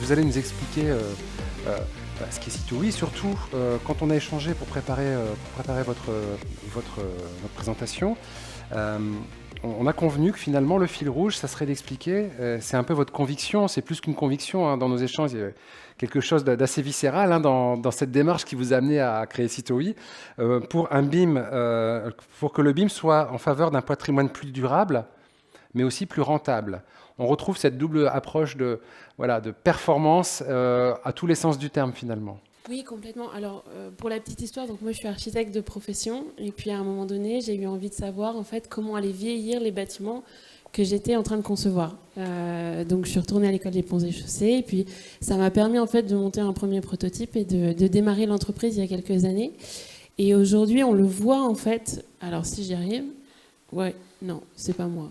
vous allez nous expliquer ce qu'est Citowi, surtout quand on a échangé pour préparer votre présentation. On a convenu que finalement le fil rouge, ça serait d'expliquer, c'est un peu votre conviction, c'est plus qu'une conviction dans nos échanges, il y a quelque chose d'assez viscéral dans cette démarche qui vous a amené à créer Citowi, pour que le BIM soit en faveur d'un patrimoine plus durable, mais aussi plus rentable. On retrouve cette double approche de performance à tous les sens du terme finalement. Oui, complètement. Alors, pour la petite histoire, donc moi je suis architecte de profession, et puis à un moment donné, j'ai eu envie de savoir en fait comment allaient vieillir les bâtiments que j'étais en train de concevoir. Donc je suis retournée à l'école des ponts et chaussées, et puis ça m'a permis en fait de monter un premier prototype et de démarrer l'entreprise il y a quelques années. Et aujourd'hui, on le voit en fait. Alors si j'y arrive, ouais, non, c'est pas moi.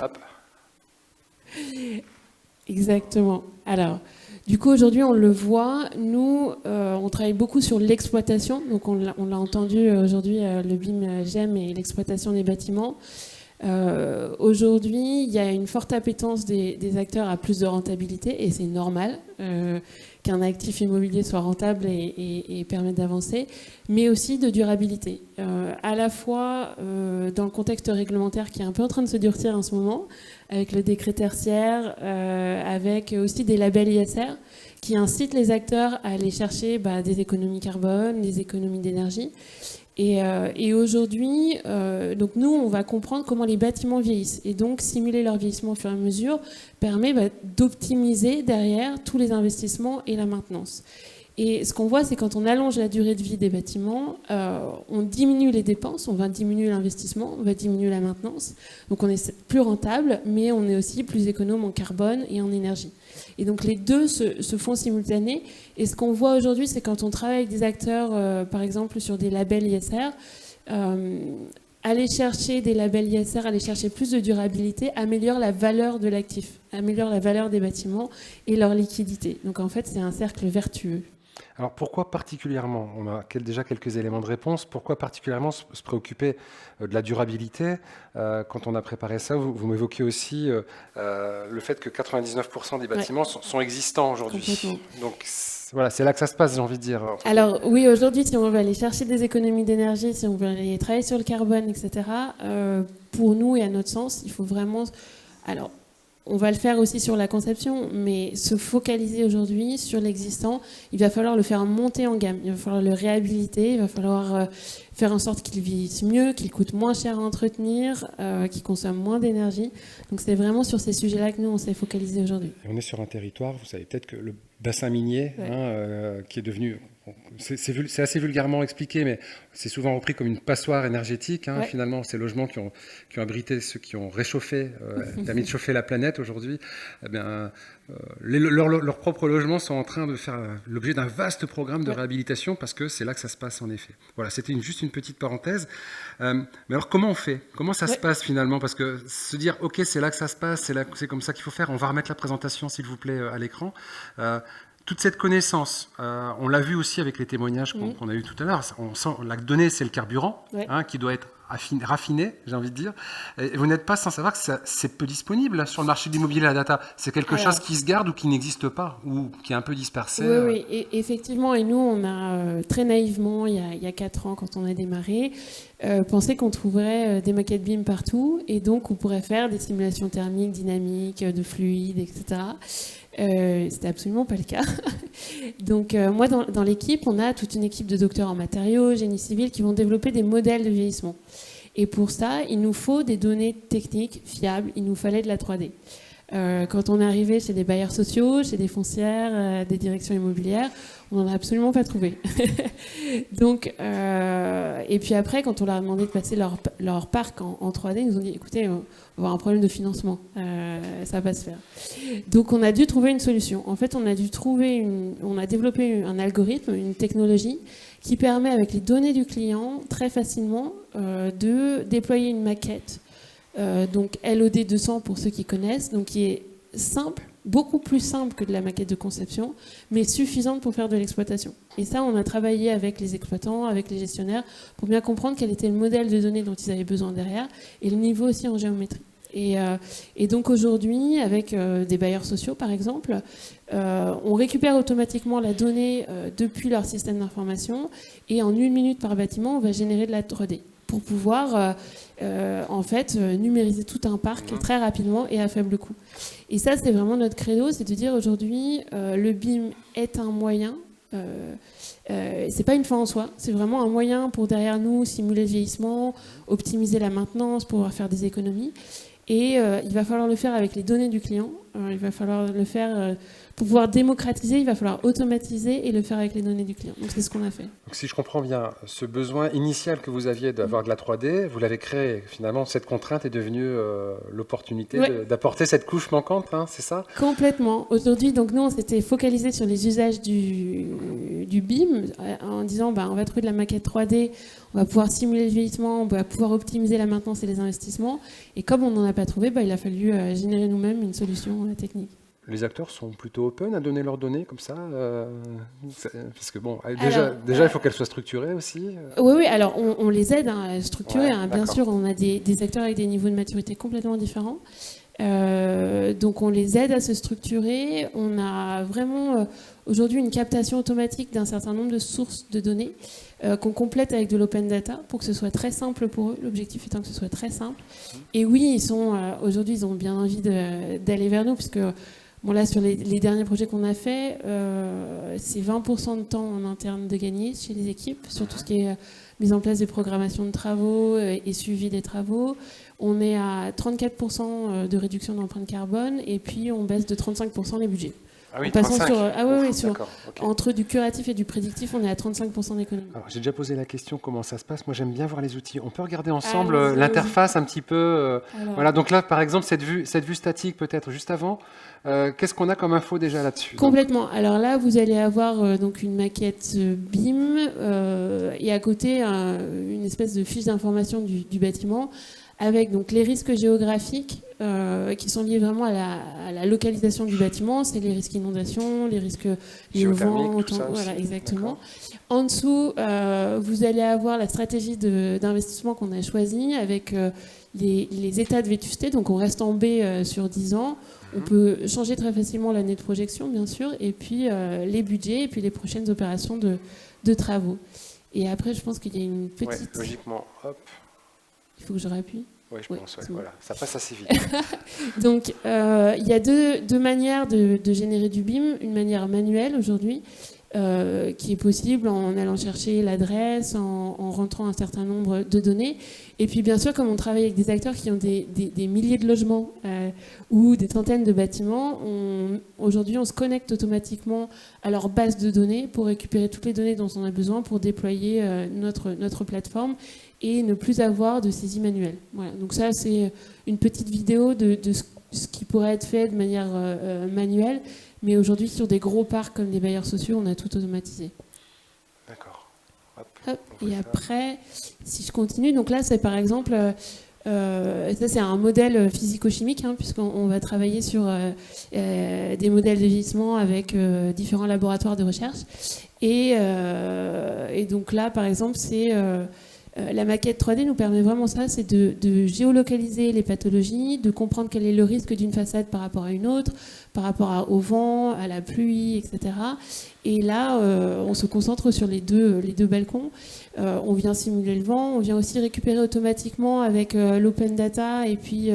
Hop. Exactement. Alors. Du coup, aujourd'hui, on le voit. Nous, on travaille beaucoup sur l'exploitation. Donc, on l'a entendu aujourd'hui, le BIM GEM et l'exploitation des bâtiments. Aujourd'hui, il y a une forte appétence des acteurs à plus de rentabilité, et c'est normal qu'un actif immobilier soit rentable et permette d'avancer, mais aussi de durabilité. À la fois dans le contexte réglementaire qui est un peu en train de se durcir en ce moment, avec le décret tertiaire, avec aussi des labels ISR qui incitent les acteurs à aller chercher des économies carbone, des économies d'énergie. Et aujourd'hui, donc nous, on va comprendre comment les bâtiments vieillissent. Et donc, simuler leur vieillissement au fur et à mesure permet d'optimiser derrière tous les investissements et la maintenance. Et ce qu'on voit, c'est quand on allonge la durée de vie des bâtiments, on diminue les dépenses, on va diminuer l'investissement, on va diminuer la maintenance. Donc on est plus rentable, mais on est aussi plus économe en carbone et en énergie. Et donc les deux se font simultanés. Et ce qu'on voit aujourd'hui, c'est quand on travaille avec des acteurs, par exemple sur des labels ISR, aller chercher des labels ISR, aller chercher plus de durabilité, améliore la valeur de l'actif, améliore la valeur des bâtiments et leur liquidité. Donc en fait, c'est un cercle vertueux. Alors pourquoi particulièrement, on a déjà quelques éléments de réponse, pourquoi particulièrement se préoccuper de la durabilité quand on a préparé ça, vous m'évoquez aussi le fait que 99% des bâtiments sont existants aujourd'hui. Donc voilà, c'est là que ça se passe, j'ai envie de dire. Alors oui, aujourd'hui, si on veut aller chercher des économies d'énergie, si on veut aller travailler sur le carbone, etc., pour nous et à notre sens, il faut vraiment... Alors, on va le faire aussi sur la conception, mais se focaliser aujourd'hui sur l'existant, il va falloir le faire monter en gamme, il va falloir le réhabiliter, il va falloir faire en sorte qu'il vieillisse mieux, qu'il coûte moins cher à entretenir, qu'il consomme moins d'énergie. Donc c'est vraiment sur ces sujets-là que nous, on s'est focalisé aujourd'hui. On est sur un territoire, vous savez peut-être que le bassin minier, qui est devenu... C'est assez vulgairement expliqué, mais c'est souvent repris comme une passoire énergétique. Finalement, ces logements qui ont abrité ceux qui ont réchauffé, permis de chauffer la planète aujourd'hui, leurs propres logements sont en train de faire l'objet d'un vaste programme de réhabilitation parce que c'est là que ça se passe en effet. Voilà, c'était juste une petite parenthèse. Mais alors comment on fait ? Comment ça se passe finalement ? Parce que se dire, ok, c'est là que ça se passe, c'est comme ça qu'il faut faire. On va remettre la présentation, s'il vous plaît, à l'écran. Toute cette connaissance, on l'a vu aussi avec les témoignages qu'on a eu tout à l'heure. On sent la donnée, c'est le carburant qui doit être raffiné, j'ai envie de dire. Et vous n'êtes pas sans savoir que c'est peu disponible sur le marché de l'immobilier, la data. C'est quelque chose qui se garde ou qui n'existe pas, ou qui est un peu dispersé. Oui, et effectivement. Et nous, on a très naïvement, il y a 4 ans, quand on a démarré, pensé qu'on trouverait des maquettes BIM partout, et donc on pourrait faire des simulations thermiques, dynamiques, de fluides, etc. C'était absolument pas le cas. Donc moi, dans l'équipe, on a toute une équipe de docteurs en matériaux, génie civil, qui vont développer des modèles de vieillissement. Et pour ça, il nous faut des données techniques fiables, il nous fallait de la 3D. Quand on est arrivé chez des bailleurs sociaux, chez des foncières, des directions immobilières, on n'en a absolument pas trouvé. Donc, et puis après, quand on leur a demandé de passer leur parc en 3D, ils nous ont dit, écoutez, on va avoir un problème de financement, ça va pas se faire. Donc on a dû trouver une solution. En fait, on a développé un algorithme, une technologie qui permet, avec les données du client, très facilement de déployer une maquette. Donc LOD 200 pour ceux qui connaissent, donc qui est simple, beaucoup plus simple que de la maquette de conception, mais suffisante pour faire de l'exploitation. Et ça, on a travaillé avec les exploitants, avec les gestionnaires, pour bien comprendre quel était le modèle de données dont ils avaient besoin derrière, et le niveau aussi en géométrie. Et donc aujourd'hui, avec des bailleurs sociaux par exemple, on récupère automatiquement la donnée depuis leur système d'information et en 1 minute par bâtiment, on va générer de la 3D pour pouvoir en fait numériser tout un parc très rapidement et à faible coût. Et ça, c'est vraiment notre credo, c'est de dire aujourd'hui, le BIM est un moyen. C'est pas une fin en soi, c'est vraiment un moyen pour derrière nous simuler le vieillissement, optimiser la maintenance, pouvoir faire des économies. Et il va falloir le faire avec les données du client. Il va falloir le faire pour pouvoir démocratiser, il va falloir automatiser et le faire avec les données du client. Donc c'est ce qu'on a fait. Donc si je comprends bien, ce besoin initial que vous aviez d'avoir de la 3D, vous l'avez créé. Finalement, cette contrainte est devenue l'opportunité d'apporter cette couche manquante, hein, c'est ça? Complètement. Aujourd'hui, donc nous, on s'était focalisé sur les usages du BIM en disant, on va trouver de la maquette 3D, on va pouvoir simuler le vieillissement, on va pouvoir optimiser la maintenance et les investissements. Et comme on n'en a pas trouvé, il a fallu générer nous-mêmes une solution technique. Les acteurs sont plutôt open à donner leurs données comme ça parce que bon, déjà il faut qu'elles soient structurées aussi. Oui, alors on les aide à structurer. Bien sûr, on a des acteurs avec des niveaux de maturité complètement différents. Donc on les aide à se structurer. On a vraiment aujourd'hui une captation automatique d'un certain nombre de sources de données qu'on complète avec de l'open data pour que ce soit très simple pour eux. L'objectif étant que ce soit très simple. Et oui, aujourd'hui, ils ont bien envie d'aller vers nous puisque bon, là, sur les derniers projets qu'on a faits, c'est 20% de temps en interne de gagner chez les équipes, sur tout ce qui est mise en place des programmations de travaux et suivi des travaux. On est à 34% de réduction d'empreinte carbone et puis on baisse de 35% les budgets. Ah oui, entre du curatif et du prédictif, on est à 35% d'économie. J'ai déjà posé la question comment ça se passe. Moi, j'aime bien voir les outils. On peut regarder ensemble l'interface un petit peu. Voilà. Donc là, par exemple, cette vue statique, peut-être juste avant. Qu'est-ce qu'on a comme info déjà là-dessus? Complètement. Alors là, vous allez avoir donc une maquette BIM et à côté une espèce de fiche d'information du bâtiment avec donc les risques géographiques qui sont liés vraiment à la localisation du bâtiment, c'est les risques inondation, les risques liés au vent, voilà, exactement. En dessous, vous allez avoir la stratégie d'investissement qu'on a choisie avec les états de vétusté, donc on reste en B sur 10 ans. On peut changer très facilement l'année de projection, bien sûr, et puis les budgets, et puis les prochaines opérations de travaux. Et après, je pense qu'il y a une petite... Ouais, logiquement, hop. Il faut que je réappuie. Oui, je pense, voilà. Ça passe assez vite. Donc, il y a deux manières de générer du BIM. Une manière manuelle aujourd'hui, qui est possible en allant chercher l'adresse, en rentrant un certain nombre de données. Et puis, bien sûr, comme on travaille avec des acteurs qui ont des milliers de logements ou des centaines de bâtiments, aujourd'hui, on se connecte automatiquement à leur base de données pour récupérer toutes les données dont on a besoin pour déployer notre plateforme et ne plus avoir de saisie manuelle. Voilà. Donc ça, c'est une petite vidéo de ce qui pourrait être fait de manière manuelle. Mais aujourd'hui, sur des gros parcs comme des bailleurs sociaux, on a tout automatisé. D'accord. Hop. Et après, si je continue, donc là, c'est par exemple... ça, c'est un modèle physico-chimique, puisqu'on va travailler sur des modèles de vieillissement avec différents laboratoires de recherche. Et donc là, par exemple, c'est... la maquette 3D nous permet vraiment ça, c'est de géolocaliser les pathologies, de comprendre quel est le risque d'une façade par rapport à une autre, par rapport au vent, à la pluie, etc. Et là, on se concentre sur les deux balcons. On vient simuler le vent, on vient aussi récupérer automatiquement avec l'open data et puis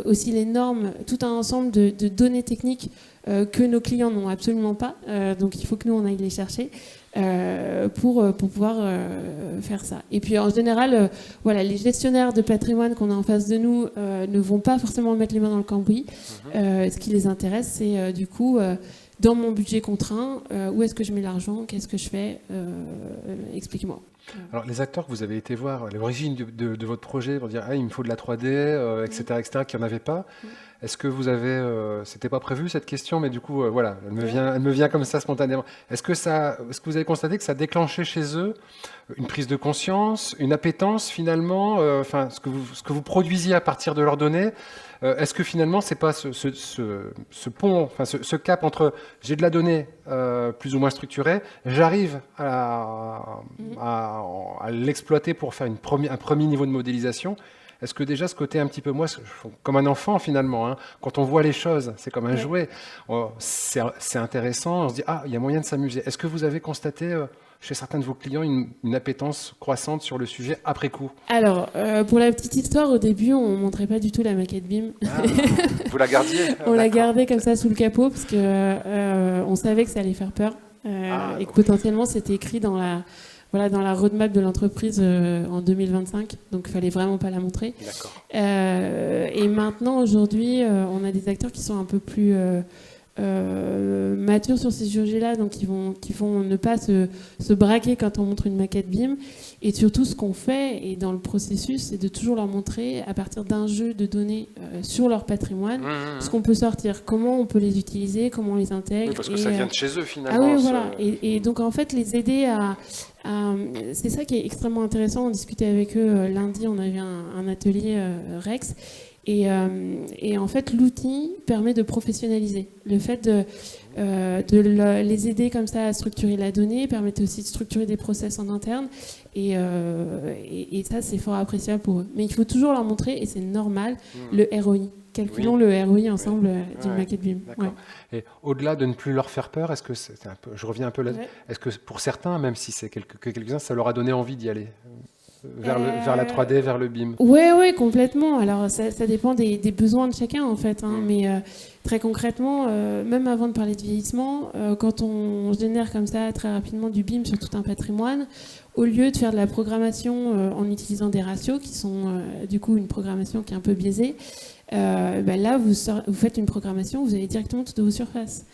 aussi les normes, tout un ensemble de données techniques que nos clients n'ont absolument pas. Donc il faut que nous, on aille les chercher. Pour pouvoir faire ça. Et puis en général, voilà, les gestionnaires de patrimoine qu'on a en face de nous ne vont pas forcément mettre les mains dans le cambouis. Ce qui les intéresse, c'est du coup, dans mon budget contraint, où est-ce que je mets l'argent, qu'est-ce que je fais, expliquez-moi. Alors les acteurs que vous avez été voir, l'origine de votre projet, pour dire il me faut de la 3D, etc., qui n'en avaient pas. Est-ce que vous avez, c'était pas prévu cette question, mais du coup, voilà, elle me vient comme ça spontanément. Est-ce que vous avez constaté que ça a déclenché chez eux une prise de conscience, une appétence finalement, ce que vous produisiez à partir de leurs données? Est-ce que finalement, c'est pas ce pont, ce cap entre j'ai de la donnée plus ou moins structurée, j'arrive à l'exploiter pour faire un premier niveau de modélisation, Est-ce que déjà ce côté un petit peu, moi, comme un enfant finalement, hein, quand on voit les choses, c'est comme un jouet, c'est intéressant, on se dit, ah, il y a moyen de s'amuser. Est-ce que vous avez constaté chez certains de vos clients une appétence croissante sur le sujet après coup? Alors, pour la petite histoire, au début, on ne montrait pas du tout la maquette BIM. Ah, vous la gardiez? On la gardait comme ça sous le capot parce que on savait que ça allait faire peur et que potentiellement c'était écrit dans la roadmap de l'entreprise en 2025. Donc il fallait vraiment pas la montrer. Et maintenant, aujourd'hui, on a des acteurs qui sont un peu plus matures sur ces sujets-là, donc qui vont ne pas se braquer quand on montre une maquette BIM. Et surtout, ce qu'on fait, et dans le processus, c'est de toujours leur montrer, à partir d'un jeu de données sur leur patrimoine, ce qu'on peut sortir, comment on peut les utiliser, comment on les intègre. Oui, parce que ça vient de chez eux, finalement. Ah oui, voilà. Et donc, en fait, les aider c'est ça qui est extrêmement intéressant. On discutait avec eux lundi, on avait un atelier Rex. Et en fait, l'outil permet de professionnaliser. Le fait de les aider comme ça à structurer la donnée permet aussi de structurer des process en interne. Et ça, c'est fort appréciable pour eux. Mais il faut toujours leur montrer, et c'est normal, le ROI. Calculons le ROI ensemble d'une maquette BIM. D'accord. Et au-delà de ne plus leur faire peur, est-ce que je reviens un peu là, est-ce que pour certains, même si c'est quelques-uns, ça leur a donné envie d'y aller vers la 3D, vers le BIM? Oui, complètement. Alors, ça dépend des besoins de chacun, en fait. Mais très concrètement, même avant de parler de vieillissement, quand on génère comme ça très rapidement du BIM sur tout un patrimoine, au lieu de faire de la programmation en utilisant des ratios, qui sont du coup une programmation qui est un peu biaisée, là, vous faites une programmation, vous allez directement tout de vos surfaces.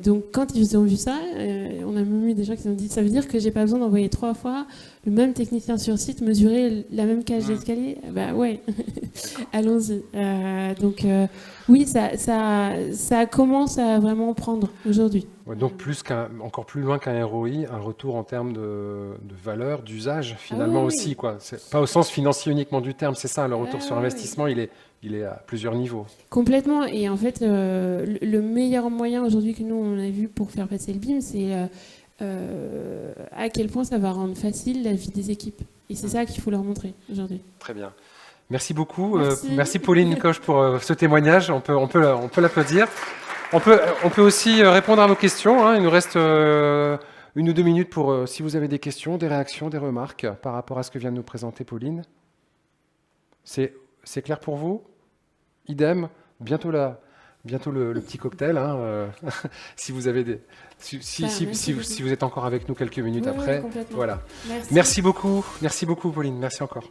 Donc, quand ils ont vu ça, on a même eu des gens qui ont dit, ça veut dire que j'ai pas besoin d'envoyer 3 fois le même technicien sur site mesurer la même cage d'escalier? Ouais, allons-y. Donc, oui, ça commence à vraiment prendre aujourd'hui. Donc, encore plus loin qu'un ROI, un retour en termes de valeur, d'usage, finalement aussi. Quoi. C'est pas au sens financier uniquement du terme, c'est ça, le retour sur investissement, il est à plusieurs niveaux. Complètement. Et en fait, le meilleur moyen aujourd'hui que nous, on a vu pour faire passer le BIM, c'est à quel point ça va rendre facile la vie des équipes. Et c'est ça qu'il faut leur montrer aujourd'hui. Très bien. Merci beaucoup. Merci Pauline Coche pour ce témoignage. On peut l'applaudir. On peut aussi répondre à vos questions. Hein. Il nous reste 1 ou 2 minutes pour si vous avez des questions, des réactions, des remarques par rapport à ce que vient de nous présenter Pauline. C'est clair pour vous? Idem. Bientôt le petit cocktail. Hein, si vous avez si vous êtes encore avec nous quelques minutes après. Voilà. Merci beaucoup Pauline. Merci encore.